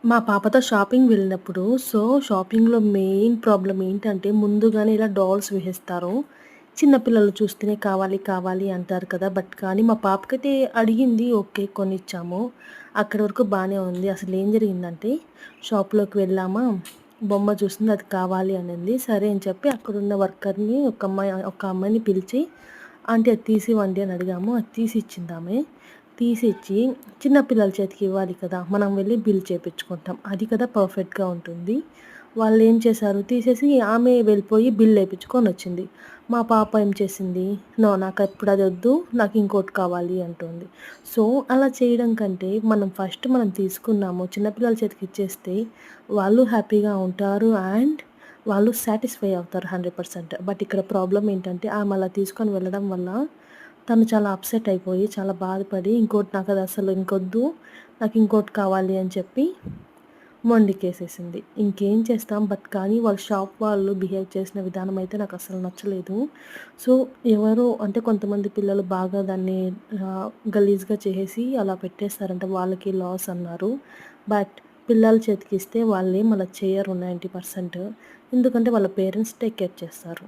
మా పాపతో షాపింగ్ వెళ్ళినప్పుడు, షాపింగ్‌లో మెయిన్ ప్రాబ్లమ్ ఏంటంటే, ముందుగానే ఇలా డాల్స్ వేసేస్తారు. చిన్న పిల్లలు చూస్తేనే కావాలి, కావాలి అంటారు కదా! కానీ మా పాపకైతే అడిగింది. ఓకే. కొనిచ్చాము. అక్కడి వరకు బానే ఉంది. అసలేం జరిగిందంటే, షాప్‌లోకి వెళ్ళామా, బొమ్మ చూసింది అది కావాలి అనింది. సరే అని చెప్పి అక్కడున్న వర్కర్‌ని ఒక అమ్మాయిని పిలిచి, ఆంటీ అది తీసివ్వండి అని అడిగాము. అది తీసి ఇచ్చిందామె. తీసిచ్చి చిన్న పిల్లల చేతికి ఇవ్వాలి కదా! మనం వెళ్లి బిల్ చేపించుకుంటాం. అది కదా పర్ఫెక్ట్‌గా ఉంటుంది. వాళ్ళేం చేశారు, తీసేసి ఆమె వెళ్ళిపోయి బిల్ ఏపించుకొనొచ్చింది. మా పాప ఏం చేసింది, నో నాకిప్పుడు అదొద్దు, నాకు ఇంకోటి కావాలి అంటుంది. సో, అలా చేయడం కంటే మనం తీసుకున్నాము, చిన్న పిల్లల చేతికి ఇచ్చేస్తే వాళ్ళు హ్యాపీగా ఉంటారు. అండ్ వాళ్ళు సాటిస్ఫై అవుతారు 100%. బట్ ఇక్కడ ప్రాబ్లమ్ ఏంటంటే ఆమె అలా తీసుకొని వెళ్ళడం వల్ల తను చాలా అప్‌సెట్ అయిపోయి, చాలా బాధపడి ఇంకోటి నాకదసలు ఇంకొద్దు, నాకింకోటి కావాలి అని చెప్పి మొండికేసేసింది. ఇంకేం చేస్తాం, కానీ వాళ్ళ షాప్ వాళ్ళు బిహేవ్ చేసిన విధానం అయితే నాకసలు నచ్చలేదు. సో, ఎవరో అంటే కొంతమంది పిల్లలు బాగా దాన్ని గలీజ్‌గా చేసేసి అలా పెట్టేస్తారంట. వాళ్ళకి లాస్ అన్నారు. బట్ పిల్లల చేతికిస్తే వాళ్ళేం అలా చేయరు 90%. ఎందుకంటే వాళ్ళ పేరెంట్స్ టేక్ కేర్ చేస్తారు.